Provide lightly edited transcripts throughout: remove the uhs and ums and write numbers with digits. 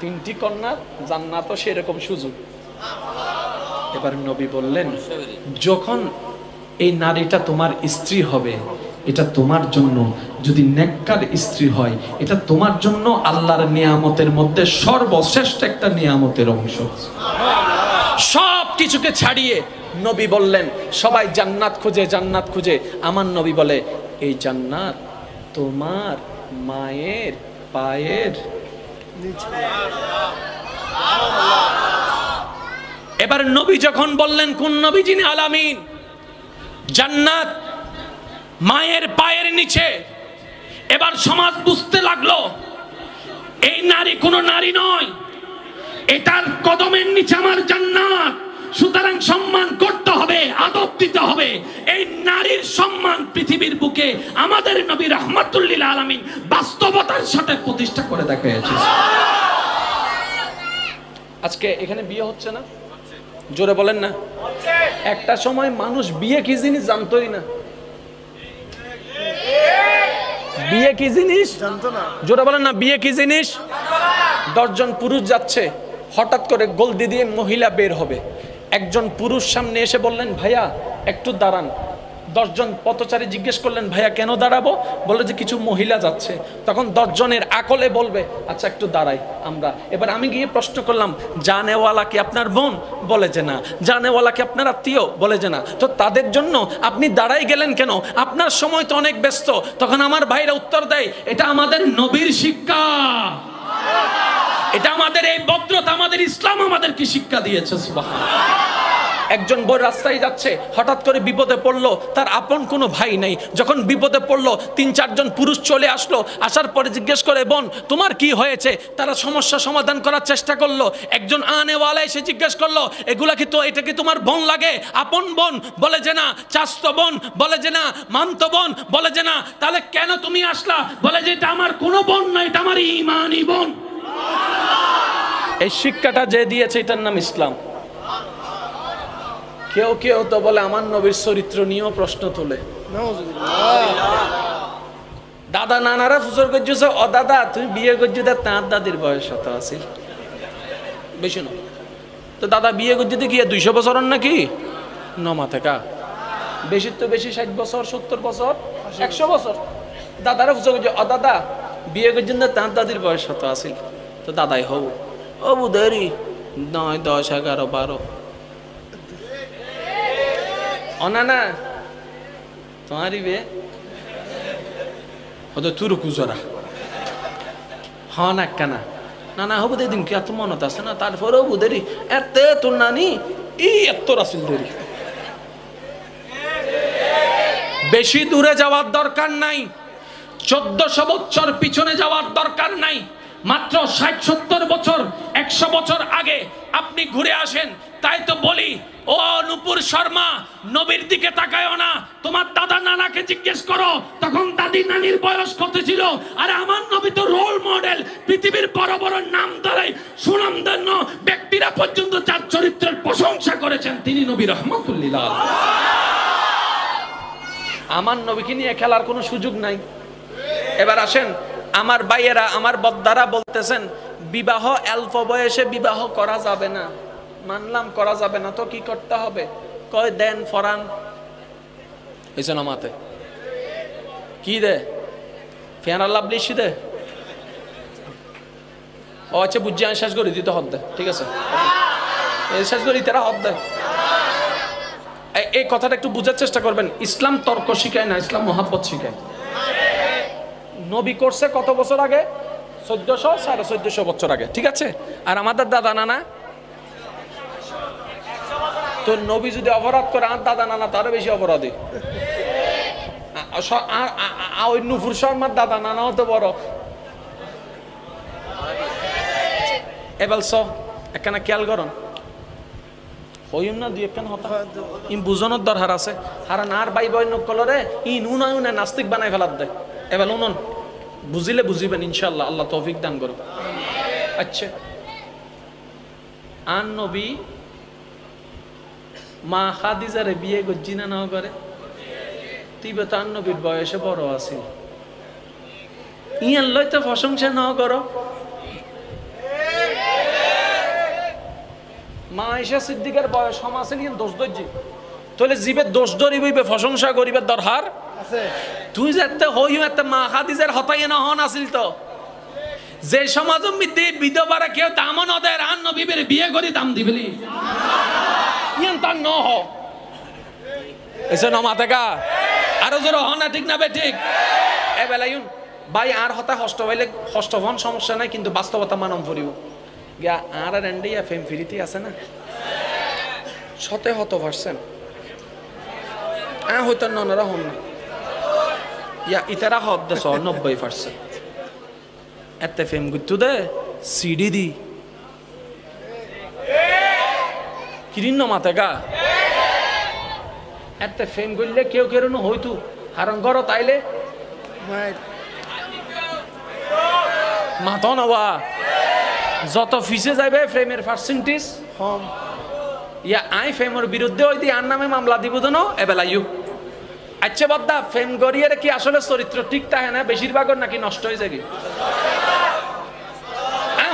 তিনটি কন্যা, জান্নাতও সেরকম সুযোগ। এবার নবী বললেন, যখন এই নারীটা তোমার স্ত্রী হবে, এটা তোমার জন্য, যদি নেককার স্ত্রী হয়, এটা তোমার জন্য আল্লাহর নিয়ামতের মধ্যে সর্বশ্রেষ্ঠ একটা নিয়ামতের অংশ। সব কিছুকে ছাড়িয়ে নবী বললেন, সবাই জান্নাত খুঁজে, জান্নাত খুঁজে। আমার নবী বলে, এই জান্নাত তোমার মায়ের পায়ের নিচে। এবার নবী যখন বললেন, কোন নবী? যিনি আলামিন, জান্নাত মায়ের পায়ের নিচে। এবার সমাজ বুঝতে লাগলো, এই নারী কোনো নারী নয়, এটার কদমের নিচে আমার জান্নাত। সুতরাং সম্মান করতে হবে, আদব দিতে হবে। এই নারীর সম্মান পৃথিবীর বুকে আমাদের নবী রাহমাতুল লিল আলামিন বাস্তবতার সাথে প্রতিষ্ঠা করে দেখিয়েছে। আজকে এখানে বিয়ে হচ্ছে না? জোরে বলেন না। একটা সময় মানুষ বিয়ে কি জিনিস জানতোই না। বিয়ে কি জিনিস জানতো না। জোরে বলেন না, বিয়ে কি জিনিস? 10 জন পুরুষ যাচ্ছে, হঠাৎ করে গলদি দিয়ে মহিলা বের হবে। একজন পুরুষ সামনে এসে বললেন, ভাইয়া একটু দাঁড়ান। 10 জন পথচারী জিজ্ঞেস করলেন, ভাইয়া কেন দাঁড়াবো? বলে যে কিছু মহিলা যাচ্ছে। তখন 10 জনের আকলে বলবে, আচ্ছা একটু দাঁড়াই আমরা। এবার আমি গিয়ে প্রশ্ন করলাম, জানেওয়ালা কি আপনার বোন? বলে যে না। জানেওয়ালা কি আপনার আত্মীয়? বলে যে না। তো তাদের জন্য আপনি দাঁড়াই গেলেন কেন? আপনার সময় তো অনেক ব্যস্ত। তখন আমার ভাইরা উত্তর দেয়, এটা আমাদের নবীর শিক্ষা, এটা আমাদের এই ভদ্রতা, আমাদের ইসলাম আমাদেরকে শিক্ষা দিয়েছে। সুবহানাল্লাহ। একজন বই রাস্তায় যাচ্ছে, হঠাৎ করে বিপদে পড়লো, তার আপন কোনো ভাই নেই। যখন বিপদে পড়লো, 3-4 জন পুরুষ চলে আসলো। আসার পরে জিজ্ঞেস করে, বোন তোমার কি হয়েছে? তারা সমস্যা সমাধান করার চেষ্টা করলো। একজন আনেওয়ালা এসে জিজ্ঞেস করলো, এটা কি তোমার বোন লাগে? আপন বোন? বলে যে না। চাস্তো বোন? বলে যে না। মামতো বোন? বলে যে না। তাহলে কেন তুমি আসলা? বলে যে এটা আমার কোনো বোন নয়, এটা আমার ঈমানি বোন। এই শিক্ষাটা যে দিয়েছে, এটার নাম ইসলাম। কেউ কেউ তো বলে আমার নবীর চরিত্র নিয়েও প্রশ্ন তোলে। দাদা নানারা ফুসর করছে, ও দাদা তুমি বিয়ে করছো, তাঁর দাদির বয়স কত আছিল? বেশি না তো। দাদা বিয়ে করছে কি 200 বছর নাকি? নমা থেকে বেশি তো বেশি 60 বছর, 70 বছর, 100 বছর। দাদারা ফুসর করছে, ও দাদা বিয়ে করছেন, তাঁর দাদির বয়স কত আছিল? তো দাদাই হব, ও বুধেরি 9, 10, 11, 12। অনানা তোমারই বে হতো তুরু কুজরা। হ্যাঁ না কেনা না না হবু দিন কি এত মনত আছে না? তারপরেও বুধেরি এত তোর নানি এত রাসিল দেরি। বেশি দূরে যাওয়ার দরকার নাই, 1400 বছর পিছনে যাওয়ার দরকার নাই। মাত্র 60-70 বছর, 100 বছর আগে আপনি ঘুরে আসেন। তাই তো বলি, ও নূপুর শর্মা, নবীর দিকে তাকায়ও না, তোমার দাদা নানাকে জিজ্ঞেস করো তখন দাদি নানির বয়স কত ছিল। আর আমার নবী তো রোল মডেল। পৃথিবীর বড় বড় নামধারী সুনামধন্য ব্যক্তিরা পর্যন্ত যার চরিত্রের প্রশংসা করেছেন, তিনি নবী রাহমাতুল লিল আলামিন। আমার নবীকে নিয়ে খেলার কোনো সুযোগ নাই। এবার আসেন, আমার ভাইয়েরা, আমার বদ্দারা বলতেছেন বিবাহ অল্প বয়সে বিবাহ করা যাবে না। মানলাম করা যাবে না, তো কি করতে হবে? কয় দেন ফরান হয়েছে না মাতে কি দে ফেয়ার লাভলিশি দে। ও আচ্ছা বুঝছি, আমি শেষ করি দিতে হদ দে। ঠিক আছে, শেষ করি তারা হদ দেয়। এই কথাটা একটু বুঝার চেষ্টা করবেন। ইসলাম তর্ক শিখায় না, ইসলাম মোহাব্বত শিখায়। নবী করছে কত বছর আগে? 1400, 1450 বছর আগে। ঠিক আছে। আর আমাদের দাদা নানা তো নবী যদি অপরাধ করে, আর দাদা নানা তারও বেশি অপরাধী। ওই নূপুর শর্মার দাদা নানাও তো বড়। এবার একখানা খেয়াল করুন, হইম না দুই একখান হতা ইম বুঝনের দরকার আছে। হারান আর বাই বই নকলরে ইন উনায়নে নাস্তিক বানাই ফেলার দেয়। এবার উনন বুঝিলে বুঝিবেন ইনশাআল্লাহ, আল্লাহ তৌফিক দান করুন। আচ্ছা, আন নবী মা খাদিজারে বিয়ে করছি না না করে? তিবে তো আন নবীর বয়সে বড় আছিল। ইয়ান লইতে প্রশংসা না করো। মা আয়েশা সিদ্দিকের বয়স সম আছে নিয়ে দোষ ধরছি তাহলে জীবে দোষ ধরিবে প্রশংসা করিবে দরকার আছে তুই যাতে হইও এত মা খাদিজার হতাই না হন আসিল তো যে সমাজ মধ্যে বিধবারা কেউ দামও না দেয় আর নবীর বিয়ে করে দাম দিবলি ইয়ান তার ন হ এসে ন মাতেকা আরো জোর হ না ঠিক না বে ঠিক এ বেলায়ুন ভাই আর হতা কষ্ট হইলে কষ্ট হন সমস্যা নাই কিন্তু বাস্তবতা মানম পড়িব গিয়া আর এন্ডিয়া ফেম ফ্রিতে আছে না 70% হয়তো ননরা হন না ইয়া ইতারা হদ 90% এতে ফেম গুত্তু দে সিডি দি কিরিন্ন মাতেকা এতে ফেম করলে কেউ কেউ হইতু হারণ করো তাইলে মাথা নবা যত ফিসে যাবে ফ্রেমের পার্সেন্টেজ কম ইয়া আই ফেমের বিরুদ্ধে ওই দিয়ে আর নামে মামলা দিব না এবেলা ইউ আচ্ছা বাদ্দা ফেম গড়িয়ে কি আসলে চরিত্র ঠিক থাকে না বেশিরভাগর নাকি নষ্ট হয়ে যায়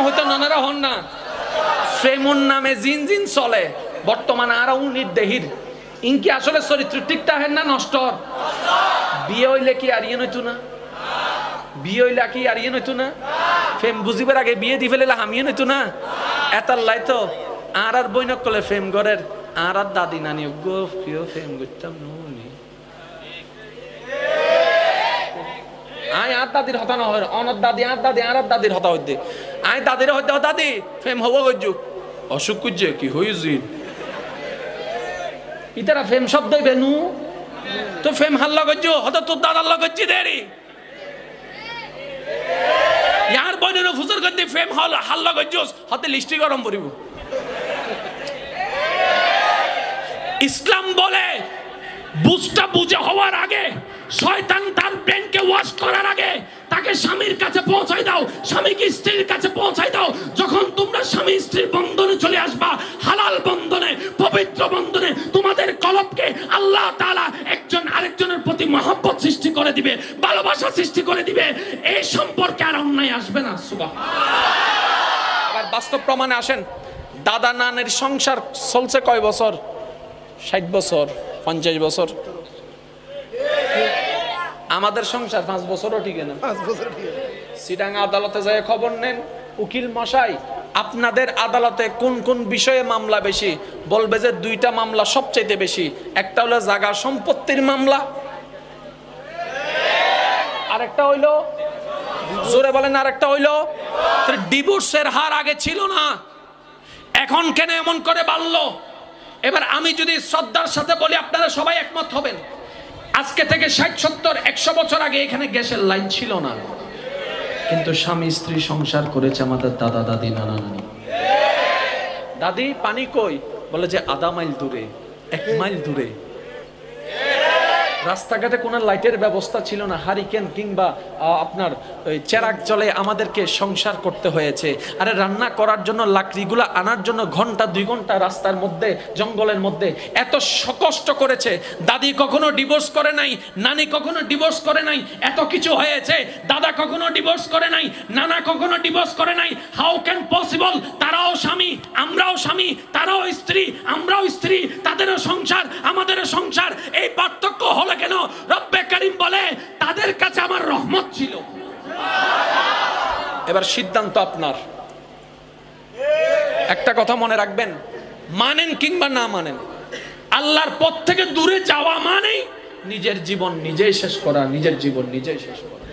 হয়তো নানারা হন না ফেমুন নামে জিন জিন চলে বর্তমানে আর নির্দেহীর ইনকি আসলে চরিত্র ঠিক থাকে না নষ্ট বিয়ে হইলে কি আর ইয়ে নইতো না বিয়ে হইলে কি আর ইয়ে নইতো না ফেম বুঝিবার আগে বিয়ে দি ফেলে হামিয়ে নইতো না এতার লাই তো আর বইনক কলে ফেম গড়ের আর দাদি নানি গো প্রিয় ফেম করতাম নুনি আই আর দাদির হতা না হয় অনর দাদি আর দাদির হতা হইতে আই দাদির হইতে দাদি ফেম হবো গজ্জু অসুখ কুজে কি হইজি ইতারা ফেম শব্দই বেনু তো ফেম হাল্লা গজ্জু হত তোর দাদার লগজ্জি দেরি ইয়ার বইনের ফুসর গদ্দি ফেম হাল্লা গজ্জু হতে লিস্টি গরম পড়িব ইসলাম বলে বুঝটা বুঝে হওয়ার আগে শয়তান তার ব্রেনকে ওয়াশ করার আগে তাকে স্বামীর কাছে পৌঁছাই দাও স্বামীকে স্ত্রীর কাছে পৌঁছাই দাও যখন তোমরা স্বামী স্ত্রীর বন্ধনে চলে আসবা হালাল বন্ধনে পবিত্র বন্ধনে তোমাদের কলবকে আল্লাহ তাআলা একজন আরেকজনের প্রতি মহব্বত সৃষ্টি করে দিবে ভালোবাসা সৃষ্টি করে দিবে এই সম্পর্কে আর অন্যায় আসবে না সুবহানাল্লাহ আবার বাস্তব প্রমাণে আসেন দাদা নানের সংসার চলছে কয় বছর 60 বছর 50 বছর আমাদের সংসার 5 বছরও ঠিক না 5 বছর ঠিক সিটাং আদালতে যায় খবর নেন উকিল মশাই আপনাদের আদালতে কোন কোন বিষয়ে মামলা বেশি বলবে যে দুইটা মামলা সবচেয়ে বেশি একটা হলো জায়গা সম্পত্তির মামলা আরেকটা হইলো জোরে বলেন আরেকটা হইলো ডিভোর্সের হার আগে ছিল না এখন কেন এমন করে বাড়লো এবার আমি যদি শ্রদ্ধার সাথে বলি আপনারা সবাই একমত হবেন আজকে থেকে 60 70 100 বছর আগে এখানে গ্যাসের লাইন ছিল না কিন্তু স্বামী স্ত্রী সংসার করেছে আমাদের দাদা দাদি নানা নানি দাদি পানি কই বলে যে আধা মাইল দূরে 1 মাইল দূরে রাস্তাঘাটে কোনো লাইটের ব্যবস্থা ছিল না হারিকেন কিংবা আপনার ওই চেরাগ জলে আমাদেরকে সংসার করতে হয়েছে আরে রান্না করার জন্য লাকড়িগুলো আনার জন্য ঘন্টা 2 ঘন্টা রাস্তার মধ্যে জঙ্গলের মধ্যে এত কষ্ট করেছে দাদি কখনো ডিভোর্স করে নাই নানি কখনো ডিভোর্স করে নাই এত কিছু হয়েছে দাদা কখনো ডিভোর্স করে নাই নানা কখনো ডিভোর্স করে নাই হাউ ক্যান পসিবল তারাও স্বামী আমরাও স্বামী তারাও স্ত্রী আমরাও স্ত্রী তাদেরও সংসার আমাদেরও সংসার এই পার্থক্য হলো কেন রব্বে করিম বলে তাদের কাছে আমার রহমত ছিল এবার সিদ্ধান্ত আপনার একটা কথা মনে রাখবেন মানেন কিংবা না মানেন আল্লাহর পথ থেকে দূরে যাওয়া মানে নিজের জীবন নিজেই শেষ করা নিজের জীবন নিজেই শেষ করা